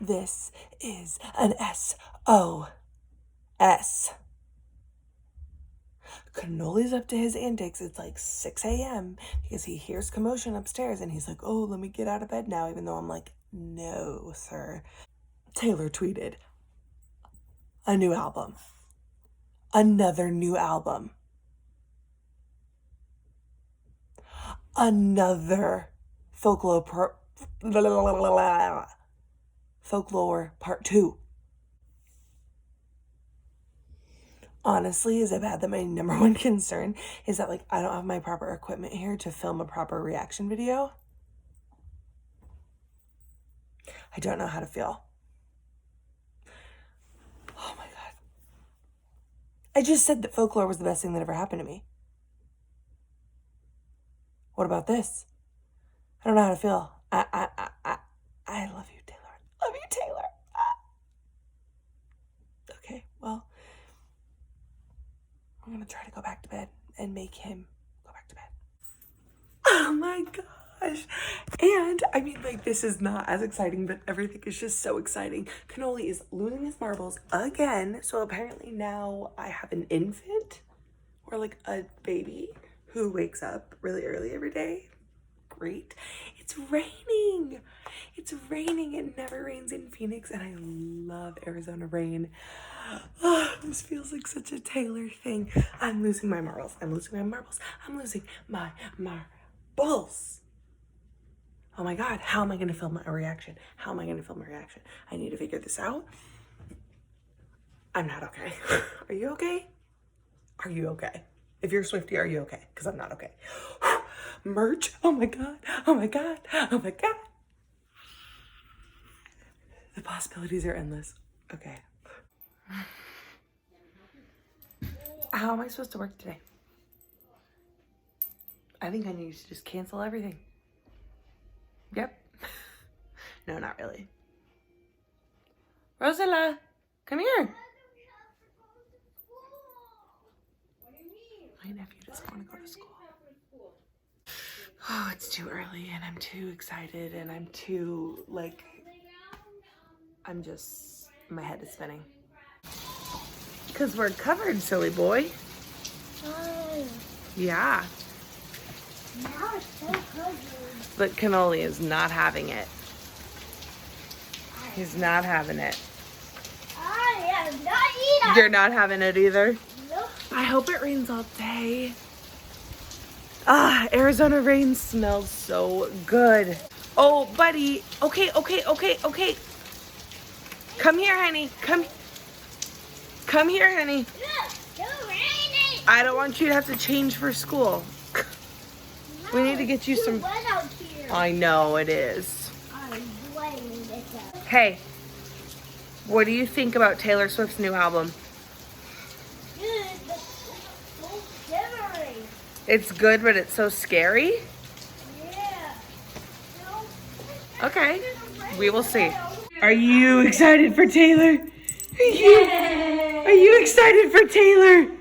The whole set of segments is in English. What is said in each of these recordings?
This is an SOS. Cannoli's up to his antics. It's like 6 a.m. because he hears commotion upstairs and he's like, oh, let me get out of bed now, even though I'm like, no, sir. Taylor tweeted, a new album. Another new album. Another folklore part 2. Honestly, is it bad that my number one concern is that, like, I don't have my proper equipment here to film a proper reaction video? I don't know how to feel. Oh my God. I just said that folklore was the best thing that ever happened to me. What about this? I don't know how to feel. I love you, Taylor. Love you, Taylor. Okay, well, I'm gonna try to go back to bed and make him go back to bed. Oh my gosh. And I mean, like, this is not as exciting, but everything is just so exciting. Cannoli is losing his marbles again. So apparently now I have an infant or like a baby who wakes up really early every day. Great. It's raining. It's raining. It never rains in Phoenix, and I love Arizona rain. Oh, this feels like such a Taylor thing. I'm losing my marbles. I'm losing my marbles. I'm losing my marbles. Oh my God, how am I going to film a reaction? How am I going to film a reaction? I need to figure this out. I'm not okay. Are you okay? Are you okay? If you're a Swiftie, are you okay? Because I'm not okay. Merch. Oh my God. Oh my God. Oh my God. The possibilities are endless. Okay. How am I supposed to work today? I think I need to just cancel everything. Yep. No, not really. Rosella, come here. My nephew doesn't want to go to school. Oh, it's too early and I'm too excited and I'm too, like, my head is spinning. Because we're covered, silly boy. Oh. Yeah. Now it's so covered. But Cannoli is not having it. He's not having it. I am not either. You're not having it either? Nope. I hope it rains all day. Ah, Arizona rain smells so good. Oh, buddy. Okay. Come here, honey. Come here, honey. It's raining. I don't want you to have to change for school. No, we need to get you some. Wet out here. I know it is. I'm blaming it. Hey, what do you think about Taylor Swift's new album? Good, but it's so scary. It's good, but it's so scary? Yeah. No. Okay, we will see. Are you excited for Taylor? Are you excited for Taylor?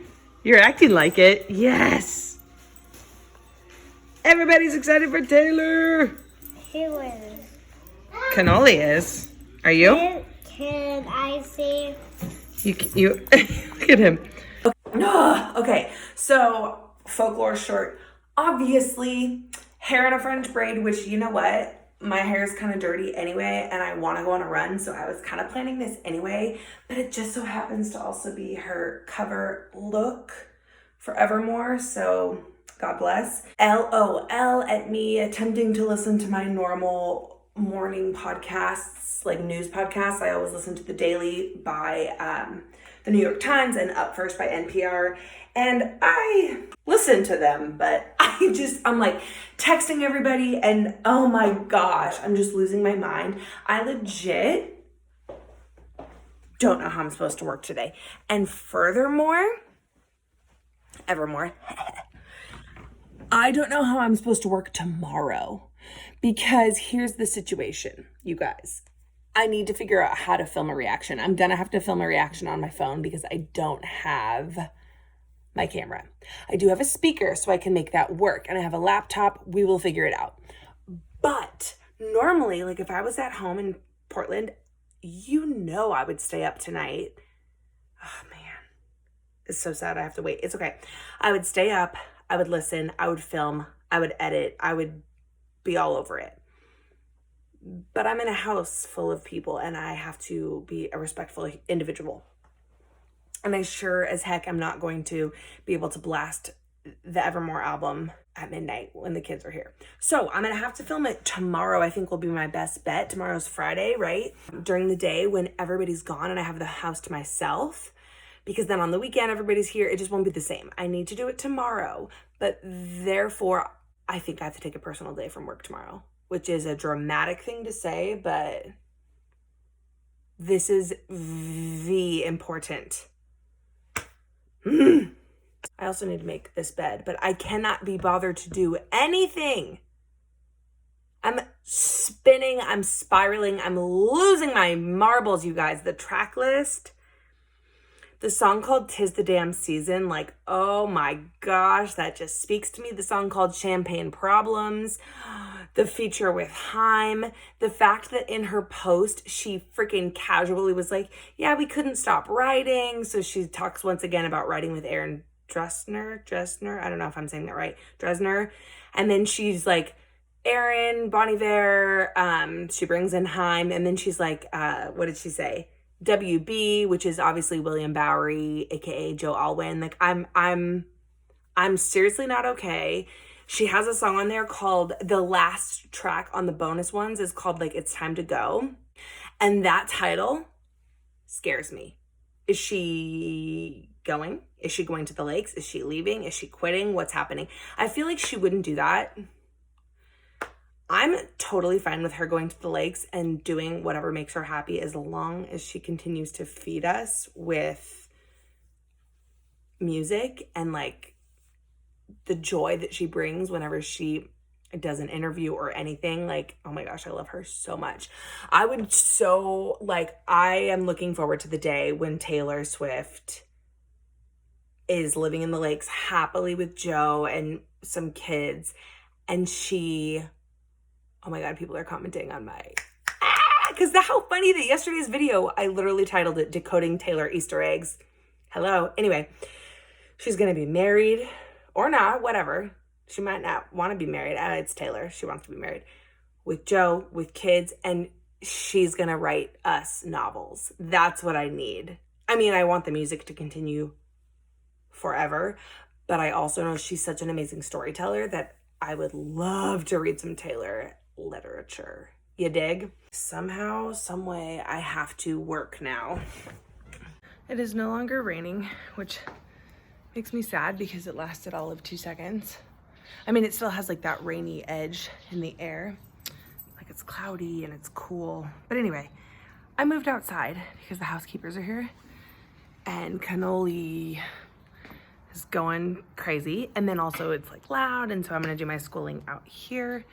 You're acting like it. Yes. Everybody's excited for Taylor. Who is? Cannoli is. Are you? Can I see? You look at him. Okay, so folklore short. Obviously, hair in a French braid, which, you know what? My hair is kind of dirty anyway, and I want to go on a run, so I was kind of planning this anyway, but it just so happens to also be her cover look for Evermore, so God bless. LOL at me attempting to listen to my normal morning podcasts, like news podcasts. I always listen to The Daily by the New York Times and Up First by NPR. And I listen to them, but I'm like texting everybody and oh my gosh, I'm just losing my mind. I legit don't know how I'm supposed to work today. And furthermore, Evermore, I don't know how I'm supposed to work tomorrow because here's the situation, you guys. I need to figure out how to film a reaction. I'm gonna have to film a reaction on my phone because I don't have my camera. I do have a speaker so I can make that work, and I have a laptop. We will figure it out. But normally, like if I was at home in Portland, you know I would stay up tonight. Oh man, it's so sad I have to wait. It's okay. I would stay up, I would listen, I would film, I would edit, I would be all over it. But I'm in a house full of people and I have to be a respectful individual. And I sure as heck am not going to be able to blast the Evermore album at midnight when the kids are here. So I'm gonna have to film it tomorrow. I think will be my best bet. Tomorrow's Friday, right? During the day when everybody's gone and I have the house to myself, because then on the weekend everybody's here, it just won't be the same. I need to do it tomorrow, but therefore I think I have to take a personal day from work tomorrow, which is a dramatic thing to say, but this is the important. I also need to make this bed, but I cannot be bothered to do anything. I'm spinning, I'm spiraling, I'm losing my marbles, you guys. The track list, the song called "'Tis the Damn Season," like, oh my gosh, that just speaks to me. The song called "Champagne Problems," the feature with Haim, the fact that in her post, she freaking casually was like, yeah, we couldn't stop writing. So she talks once again about writing with Aaron Dresner. I don't know if I'm saying that right. Dresner. And then she's like, Aaron, Bon Iver, she brings in Haim. And then she's like, what did she say? WB, which is obviously William Bowery, aka Joe Alwyn. Like, I'm seriously not okay. She has a song on there called, the last track on the bonus ones is called like "It's Time to Go." And that title scares me. Is she going? Is she going to the lakes? Is she leaving? Is she quitting? What's happening? I feel like she wouldn't do that. I'm totally fine with her going to the lakes and doing whatever makes her happy as long as she continues to feed us with music and like the joy that she brings whenever she does an interview or anything. Like, oh my gosh, I love her so much. I am looking forward to the day when Taylor Swift is living in the lakes happily with Joe and some kids, and she, oh my God, people are commenting on my, because how funny that yesterday's video, I literally titled it "Decoding Taylor Easter Eggs." Hello. Anyway, she's gonna be married or not, whatever. She might not want to be married. It's Taylor. She wants to be married with Joe, with kids, and she's going to write us novels. That's what I need. I mean, I want the music to continue forever, but I also know she's such an amazing storyteller that I would love to read some Taylor literature. You dig? Somehow, some way, I have to work now. It is no longer raining, which makes me sad because it lasted all of 2 seconds. I mean, it still has like that rainy edge in the air. Like it's cloudy and it's cool. But anyway, I moved outside because the housekeepers are here and cannoli is going crazy. And then also it's like loud. And so I'm gonna do my schooling out here.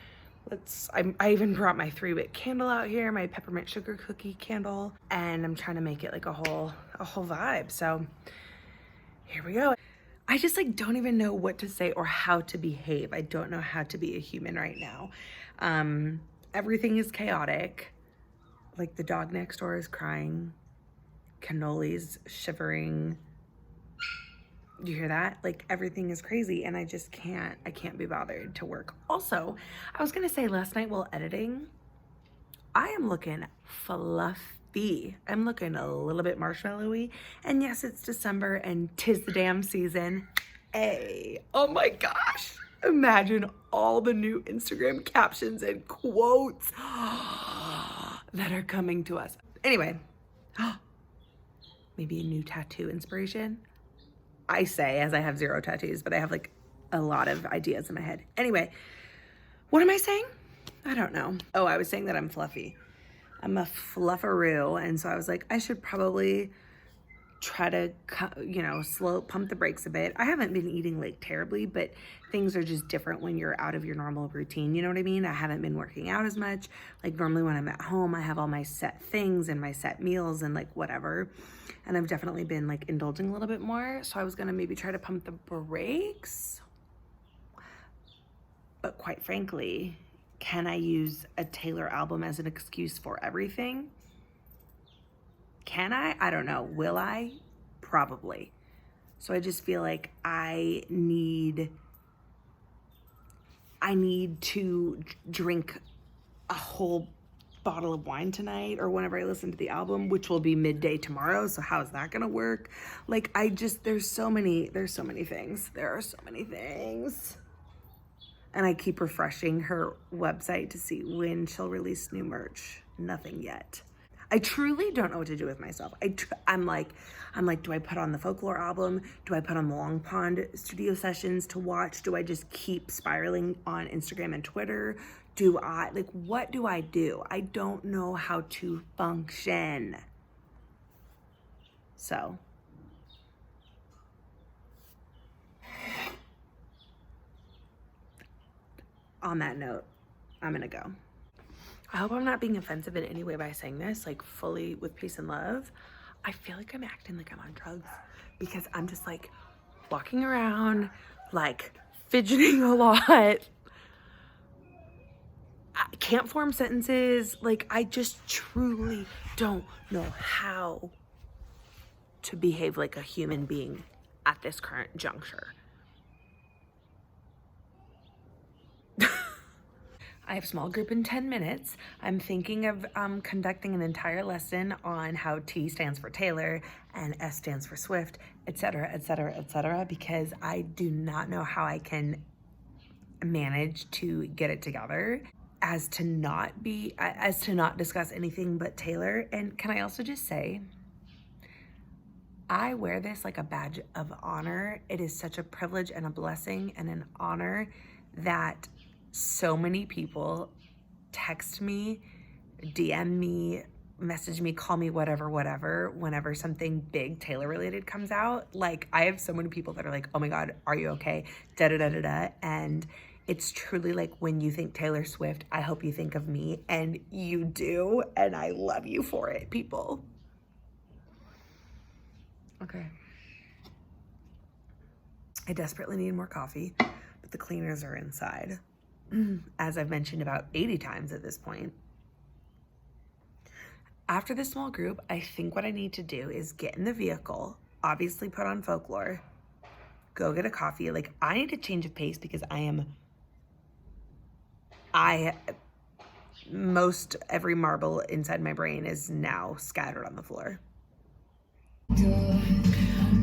I even brought my 3-wick candle out here, my peppermint sugar cookie candle. And I'm trying to make it like a whole vibe. So here we go. I just like don't even know what to say or how to behave. I don't know how to be a human right now. Everything is chaotic. Like the dog next door is crying. Cannoli's shivering. You hear that? Like everything is crazy and I can't be bothered to work. Also, I was gonna say last night while editing, I am looking fluffy. I'm looking a little bit marshmallowy. And yes, it's December and 'tis the damn season. Hey, oh my gosh. Imagine all the new Instagram captions and quotes that are coming to us. Anyway, maybe a new tattoo inspiration. I say as I have 0 tattoos, but I have like a lot of ideas in my head. Anyway, what am I saying? I don't know. Oh, I was saying that I'm fluffy. I'm a fluffaroo, and so I was like, I should probably try to, pump the brakes a bit. I haven't been eating like terribly, but things are just different when you're out of your normal routine. You know what I mean? I haven't been working out as much. Like normally when I'm at home, I have all my set things and my set meals and like whatever. And I've definitely been like indulging a little bit more. So I was gonna maybe try to pump the brakes. But quite frankly, can I use a Taylor album as an excuse for everything? Can I? I don't know. Will I? Probably. So I just feel like I need to drink a whole bottle of wine tonight or whenever I listen to the album, which will be midday tomorrow. So how is that gonna work? Like, there's so many things. There are so many things. And I keep refreshing her website to see when she'll release new merch. Nothing yet. I truly don't know what to do with myself. I'm like, do I put on the Folklore album? Do I put on the Long Pond studio sessions to watch? Do I just keep spiraling on Instagram and Twitter? What do I do? I don't know how to function. So. On that note, I'm gonna go. I hope I'm not being offensive in any way by saying this, like fully with peace and love. I feel like I'm acting like I'm on drugs because I'm just like walking around, like fidgeting a lot. I can't form sentences. Like, I just truly don't know how to behave like a human being at this current juncture. I have small group in 10 minutes. I'm thinking of conducting an entire lesson on how T stands for Taylor and S stands for Swift, etc., etc., etc., because I do not know how I can manage to get it together as to not discuss anything but Taylor. And can I also just say, I wear this like a badge of honor. It is such a privilege and a blessing and an honor that so many people text me, DM me, message me, call me, whatever, whenever something big Taylor related comes out. Like, I have so many people that are like, oh my God, are you okay? Da-da-da-da-da. And it's truly like, when you think Taylor Swift, I hope you think of me, and you do. And I love you for it, people. Okay. I desperately need more coffee, but the cleaners are inside, as I've mentioned about 80 times at this point. After this small group, I think what I need to do is get in the vehicle, obviously put on Folklore, go get a coffee. Like, I need a change of pace because most every marble inside my brain is now scattered on the floor.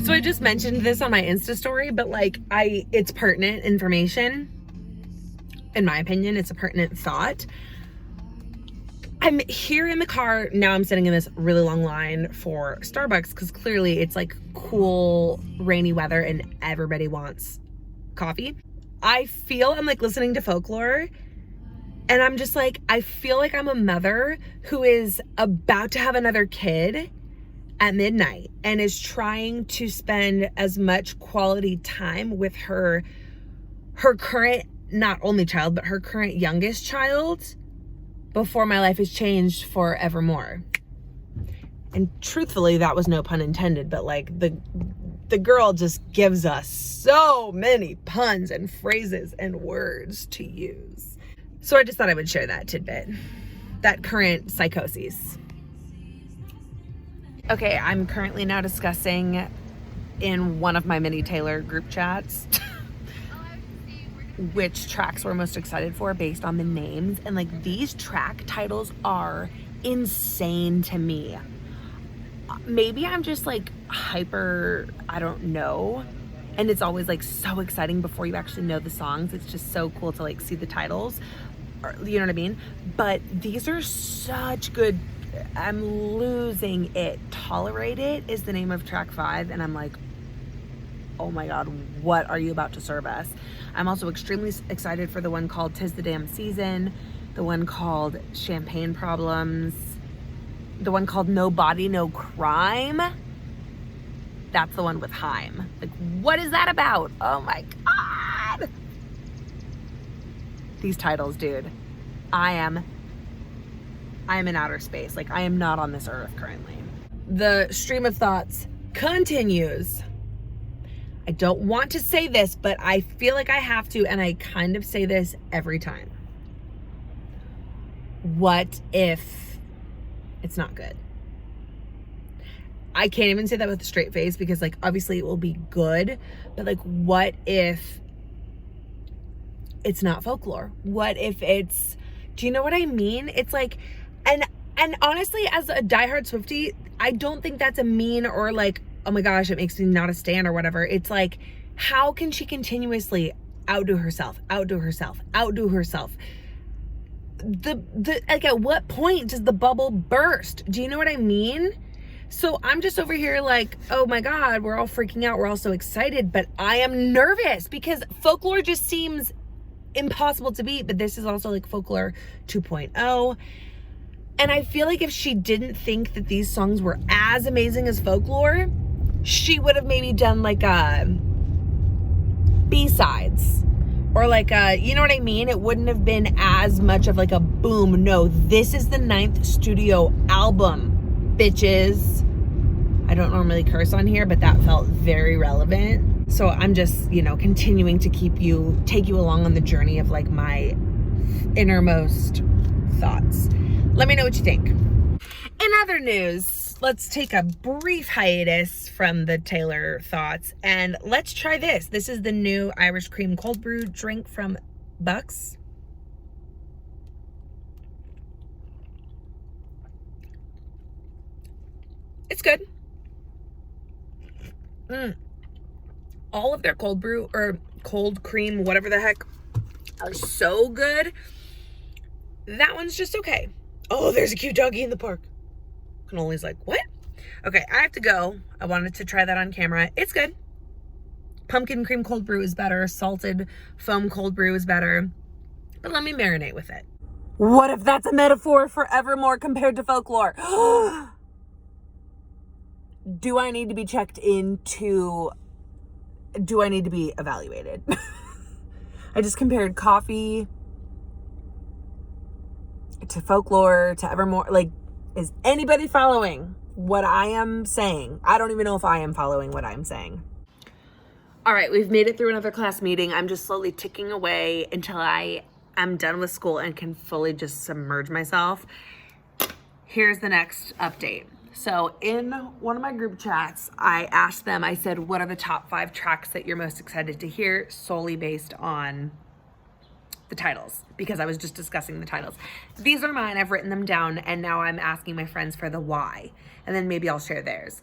So I just mentioned this on my Insta story, but like, it's pertinent information. In my opinion, it's a pertinent thought. I'm here in the car. Now I'm sitting in this really long line for Starbucks because clearly it's like cool, rainy weather and everybody wants coffee. I'm like listening to Folklore and I'm just like, I feel like I'm a mother who is about to have another kid at midnight and is trying to spend as much quality time with her current, not only child, but her current youngest child before my life is changed forevermore. And truthfully, that was no pun intended, but like the girl just gives us so many puns and phrases and words to use. So I just thought I would share that tidbit, that current psychosis. Okay, I'm currently now discussing in one of my mini Taylor group chats which tracks we're most excited for based on the names. And like, these track titles are insane to me. Maybe I'm just like hyper, I don't know. And it's always like so exciting before you actually know the songs. It's just so cool to like see the titles, or, you know what I mean? But these are such good, I'm losing it. Tolerate It is the name of track 5. And I'm like, oh my God, what are you about to serve us? I'm also extremely excited for the one called 'Tis the Damn Season, the one called Champagne Problems, the one called No Body, No Crime. That's the one with Haim. Like, what is that about? Oh my God. These titles, dude. I am in outer space. Like, I am not on this earth currently. The stream of thoughts continues. I don't want to say this, but I feel like I have to, and I kind of say this every time. What if it's not good? I can't even say that with a straight face because like obviously it will be good, but like what if it's not folklore? What if it's, do you know what I mean? It's like, and honestly, as a diehard Swiftie, I don't think that's a mean or like, oh my gosh, it makes me not a stan or whatever. It's like, how can she continuously outdo herself? Like at what point does the bubble burst? Do you know what I mean? So I'm just over here like, oh my God, we're all freaking out. We're all so excited, but I am nervous because folklore just seems impossible to beat. But this is also like folklore 2.0. And I feel like if she didn't think that these songs were as amazing as folklore, she would have maybe done like a B-sides or like a, you know what I mean? It wouldn't have been as much of like a boom. No, this is the 9th studio album, bitches. I don't normally curse on here, but that felt very relevant. So I'm just, you know, continuing to take you along on the journey of like my innermost thoughts. Let me know what you think. In other news, let's take a brief hiatus from the Taylor thoughts and let's try this. This is the new Irish cream cold brew drink from Bucks. It's good. All of their cold brew or cold cream, whatever the heck, are so good. That one's just okay. Oh, there's a cute doggy in the park. Canoli's like, what? Okay, I have to go. I wanted to try that on camera. It's good. Pumpkin cream cold brew is better. Salted foam cold brew is better. But let me marinate with it. What if that's a metaphor for Evermore compared to folklore? Do I need to be checked into... Do I need to be evaluated? I just compared coffee to folklore to Evermore. Like, is anybody following what I am saying? I don't even know if I am following what I'm saying. All right, we've made it through another class meeting. I'm just slowly ticking away until I am done with school and can fully just submerge myself. Here's the next update. So in one of my group chats, I asked them, I said, what are the top 5 tracks that you're most excited to hear, solely based on the titles, because I was just discussing the titles. These are mine, I've written them down, and now I'm asking my friends for the why, and then maybe I'll share theirs.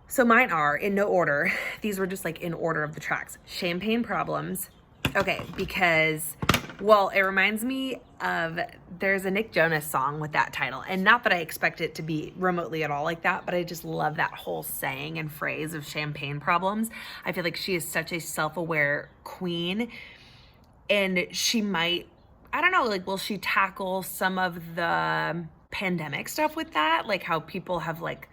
So mine are, in no order, these were just like in order of the tracks. Champagne Problems, okay, because, well, it reminds me of, there's a Nick Jonas song with that title, and not that I expect it to be remotely at all like that, but I just love that whole saying and phrase of champagne problems. I feel like she is such a self-aware queen, and she might, I don't know, like, will she tackle some of the pandemic stuff with that? Like how people have like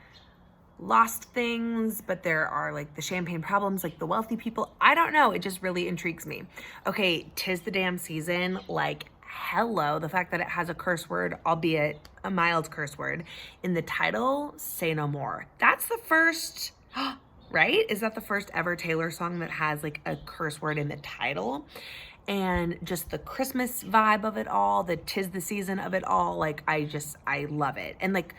lost things, but there are like the champagne problems, like the wealthy people. I don't know. It just really intrigues me. Okay, 'Tis the Damn Season. Like, hello. The fact that it has a curse word, albeit a mild curse word, in the title, Say No More. That's the first, right? Is that the first ever Taylor song that has like a curse word in the title? And just the Christmas vibe of it all, the 'tis the season of it all, like I love it. And like,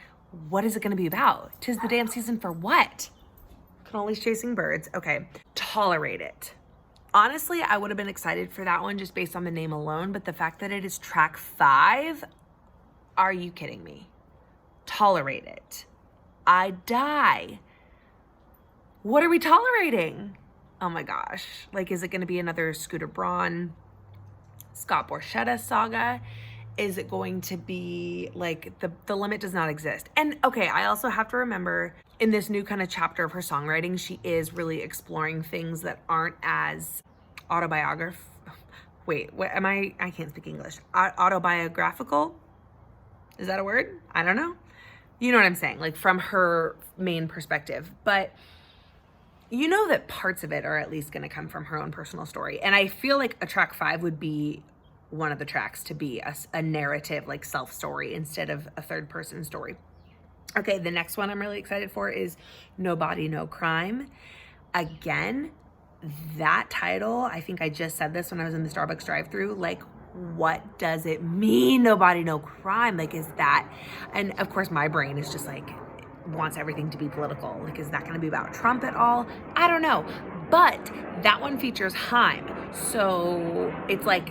what is it gonna be about? 'Tis the damn season for what? Canoli's Chasing Birds. Okay, Tolerate It. Honestly, I would have been excited for that one just based on the name alone, but the fact that it is track 5, are you kidding me? Tolerate It. I die. What are we tolerating? Oh my gosh. Like, is it gonna be another Scooter Braun, Scott Borchetta saga? Is it going to be like the limit does not exist? And okay, I also have to remember in this new kind of chapter of her songwriting, she is really exploring things that aren't as Wait, what am I can't speak English. Autobiographical? Is that a word? I don't know. You know what I'm saying? Like from her main perspective. But you know that parts of it are at least going to come from her own personal story. And I feel like a track 5 would be one of the tracks to be a narrative, like self-story instead of a third person story. Okay, the next one I'm really excited for is No Body, No Crime. Again, that title, I think I just said this when I was in the Starbucks drive-thru, like, what does it mean, no body, no crime? Like, is that, and of course my brain is just like, wants everything to be political. Like, is that gonna be about Trump at all? I don't know. But that one features Haim. So it's like,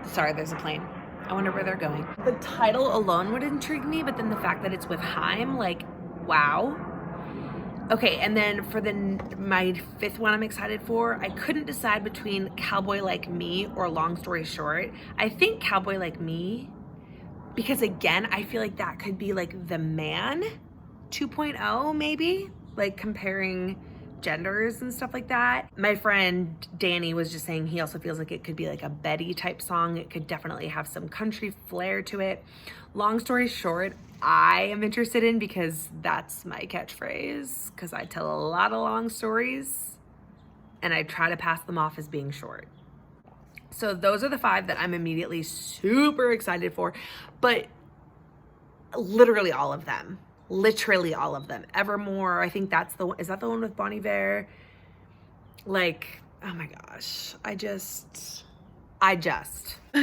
sorry, there's a plane. I wonder where they're going. The title alone would intrigue me, but then the fact that it's with Haim, like, wow. Okay, and then for my fifth one I'm excited for, I couldn't decide between Cowboy Like Me or Long Story Short. I think Cowboy Like Me, because again, I feel like that could be like The Man 2.0 maybe, like comparing genders and stuff like that. My friend Danny was just saying he also feels like it could be like a Betty type song. It could definitely have some country flair to it. Long Story Short, I am interested in because that's my catchphrase, because I tell a lot of long stories and I try to pass them off as being short. So those are the 5 that I'm immediately super excited for, but literally all of them. Literally all of them. Evermore, I think that's the one. Is that the one with Bon Iver? Like, oh my gosh. I just.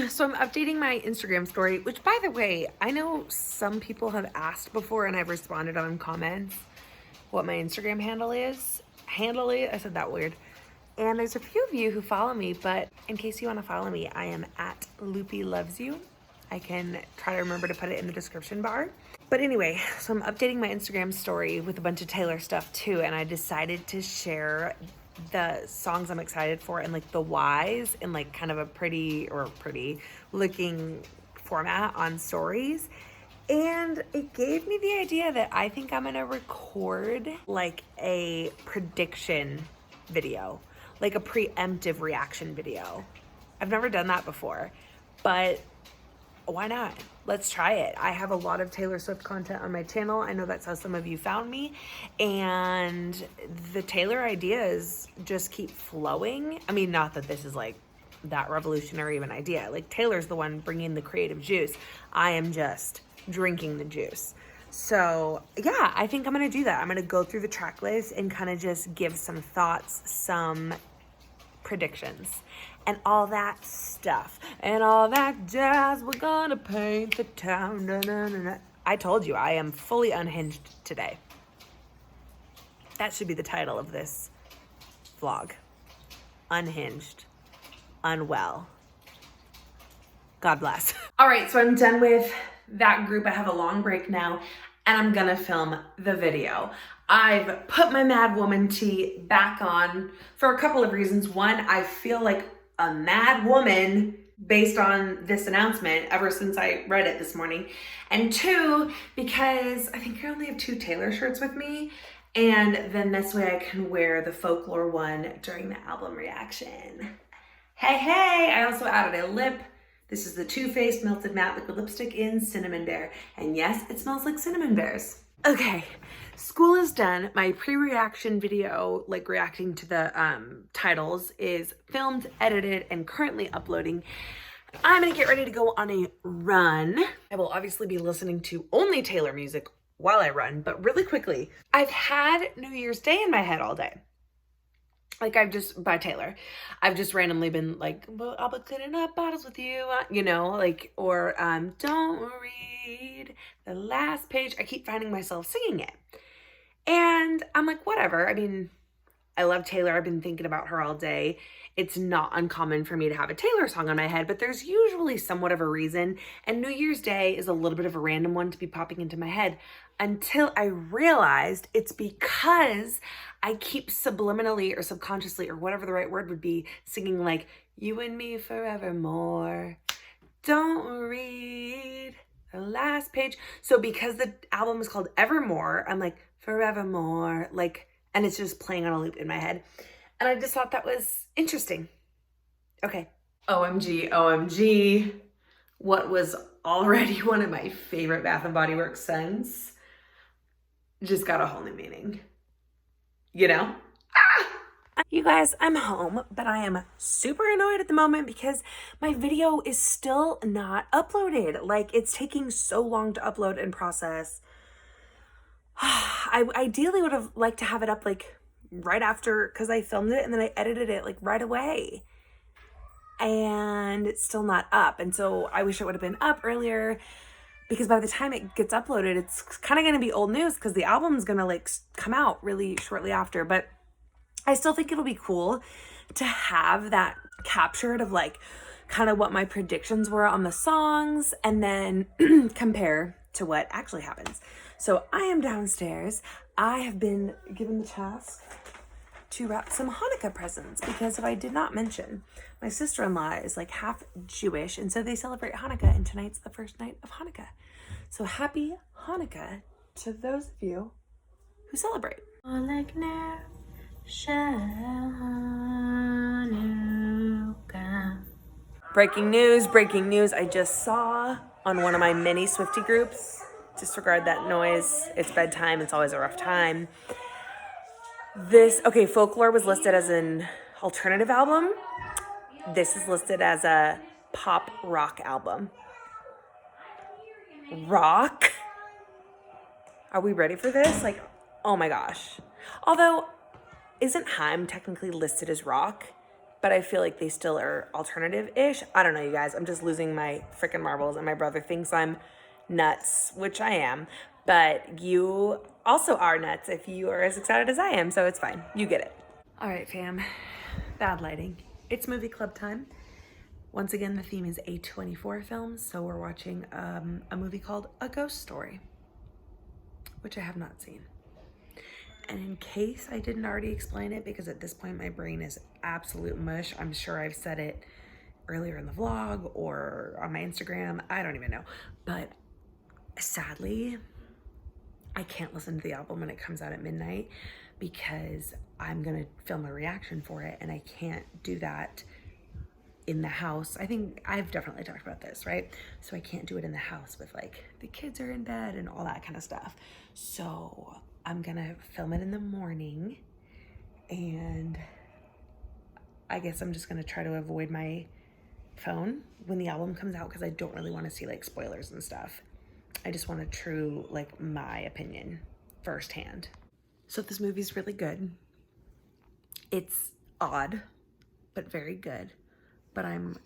So I'm updating my Instagram story, which by the way, I know some people have asked before and I've responded on comments what my Instagram handle is. I said that weird. And there's a few of you who follow me, but in case you want to follow me, I am at Loopy Loves You. I can try to remember to put it in the description bar. But anyway, so I'm updating my Instagram story with a bunch of Taylor stuff too, and I decided to share the songs I'm excited for and like the whys in like kind of a pretty looking format on stories. And it gave me the idea that I think I'm gonna record like a prediction video, like a preemptive reaction video. I've never done that before, but why not? Let's try it. I have a lot of Taylor Swift content on my channel. I know that's how some of you found me. And the Taylor ideas just keep flowing. I mean, not that this is like that revolutionary of an idea. Like Taylor's the one bringing the creative juice. I am just drinking the juice. So yeah, I think I'm gonna do that. I'm gonna go through the track list and kind of just give some thoughts, some predictions, and all that stuff and all that jazz. We're gonna paint the town. Na, na, na, na. I told you I am fully unhinged today. That should be the title of this vlog. Unhinged, unwell. God bless. All right, so I'm done with that group. I have a long break now and I'm gonna film the video. I've put my Mad Woman tee back on for a couple of reasons. One, I feel like a mad woman based on this announcement ever since I read it this morning. And 2, because I think I only have 2 Taylor shirts with me. And then this way I can wear the folklore one during the album reaction. Hey, I also added a lip. This is the Too Faced Melted Matte Liquid Lipstick in Cinnamon Bear. And yes, it smells like cinnamon bears. Okay, school is done. My pre-reaction video, like reacting to the titles, is filmed, edited, and currently uploading. I'm gonna get ready to go on a run. I will obviously be listening to only Taylor music while I run, but really quickly, I've had New Year's Day in my head all day. Like by Taylor, I've just randomly been like, well, I'll be cleaning up bottles with you, you know, like, or don't read the last page. I keep finding myself singing it. And I'm like, whatever. I mean, I love Taylor. I've been thinking about her all day. It's not uncommon for me to have a Taylor song on my head, but there's usually somewhat of a reason. And New Year's Day is a little bit of a random one to be popping into my head until I realized it's because I keep subliminally or subconsciously or whatever the right word would be singing like, you and me forevermore. Don't read the last page. So because the album is called Evermore, I'm like, forevermore, like, and it's just playing on a loop in my head. And I just thought that was interesting. Okay. OMG. What was already one of my favorite Bath & Body Works scents just got a whole new meaning. You know? You guys, I'm home, but I am super annoyed at the moment because my video is still not uploaded. Like, it's taking so long to upload and process. I ideally would have liked to have it up like right after, because I filmed it and then I edited it like right away. And it's still not up. And so I wish it would have been up earlier. because by the time it gets uploaded, it's kind of going to be old news because the album's going to like come out really shortly after. But I still think it'll be cool to have that captured of like kind of what my predictions were on the songs and then compare to what actually happens. So I am downstairs. I have been given the task to wrap some Hanukkah presents because if I did not mention, my sister-in-law is like half Jewish and so they celebrate Hanukkah and tonight's the first night of Hanukkah. So happy Hanukkah to those of you who celebrate. Breaking news. I just saw on one of my mini Swiftie groups, disregard that noise, it's bedtime, it's always a rough time. Folklore was listed as an alternative album. This is listed as a pop rock album. Rock? Are we ready for this? Like, oh my gosh. Although, isn't Haim technically listed as rock? But I feel like they still are alternative-ish. I don't know, you guys. I'm just losing my freaking marbles, and my brother thinks I'm nuts, which I am. But you also are nuts if you are as excited as I am, so it's fine. You get it. All right, fam. Bad lighting. It's movie club time. Once again, the theme is A24 films, so we're watching a movie called A Ghost Story, which I have not seen. And in case I didn't already explain it, because at this point my brain is absolute mush, I'm sure I've said it earlier in the vlog or on my Instagram, I don't even know. But sadly, I can't listen to the album when it comes out at midnight because I'm gonna film a reaction for it and I can't do that in the house. I think I've definitely talked about this, right? So I can't do it in the house with like the kids are in bed and all that kind of stuff. So I'm gonna film it in the morning and I guess I'm just gonna try to avoid my phone when the album comes out because I don't really want to see like spoilers and stuff. I just want a true, like, my opinion firsthand. So this movie's really good. It's odd, but very good. But I'm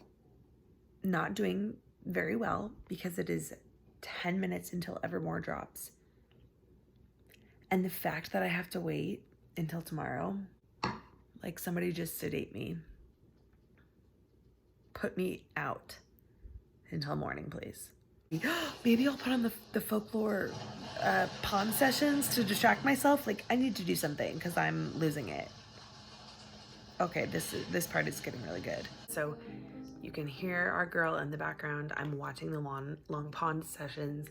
not doing very well because it is 10 minutes until Evermore drops. And the fact that I have to wait until tomorrow, like somebody just sedate me. Put me out until morning, please. Maybe I'll put on the folklore pond sessions to distract myself. Like I need to do something because I'm losing it. Okay, this part is getting really good. So you can hear our girl in the background. I'm watching the long pond sessions.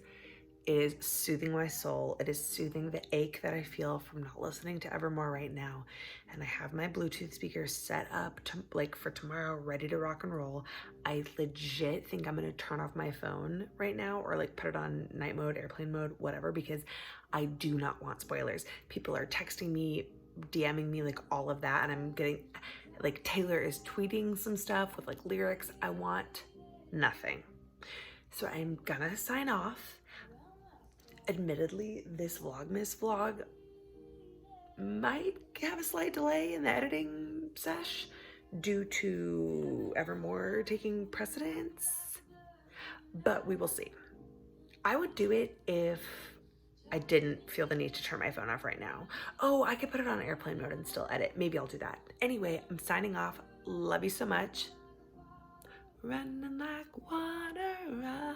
It is soothing my soul. It is soothing the ache that I feel from not listening to Evermore right now. And I have my Bluetooth speakers set up to like for tomorrow, ready to rock and roll. I legit think I'm gonna turn off my phone right now or like put it on night mode, airplane mode, whatever, because I do not want spoilers. People are texting me, DMing me, like all of that. And I'm getting, like Taylor is tweeting some stuff with like lyrics. I want nothing. So I'm gonna sign off. Admittedly, this Vlogmas vlog might have a slight delay in the editing sesh due to Evermore taking precedence, but we will see. I would do it if I didn't feel the need to turn my phone off right now. Oh, I could put it on airplane mode and still edit. Maybe I'll do that. Anyway, I'm signing off. Love you so much. Running like water.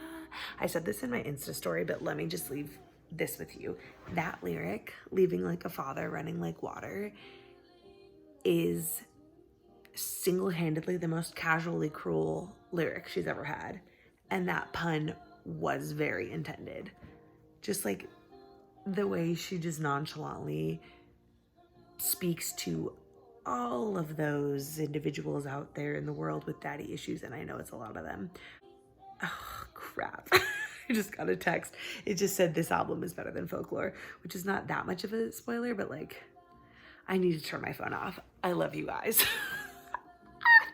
I said this in my Insta story, but let me just leave this with you. That lyric, leaving like a father, running like water, is single-handedly the most casually cruel lyric she's ever had. And that pun was very intended. Just like the way she just nonchalantly speaks to all of those individuals out there in the world with daddy issues, and I know it's a lot of them. Oh, crap. I just got a text. It just said this album is better than Folklore, which is not that much of a spoiler, but like, I need to turn my phone off. I love you guys.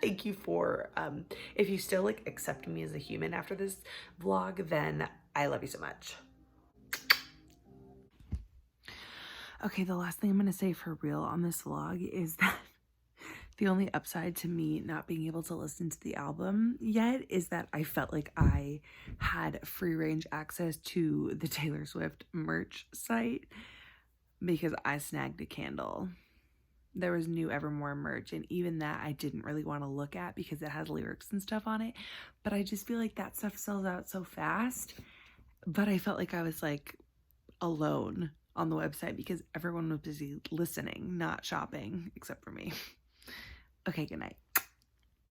Thank you for, if you still like accept me as a human after this vlog, then I love you so much. Okay, the last thing I'm gonna say for real on this vlog is that The only upside to me not being able to listen to the album yet is that I felt like I had free range access to the Taylor Swift merch site because I snagged a candle. There was new Evermore merch, and even that I didn't really want to look at because it has lyrics and stuff on it. But I just feel like that stuff sells out so fast. But I felt like I was like alone on the website because everyone was busy listening, not shopping, except for me. Okay, good night.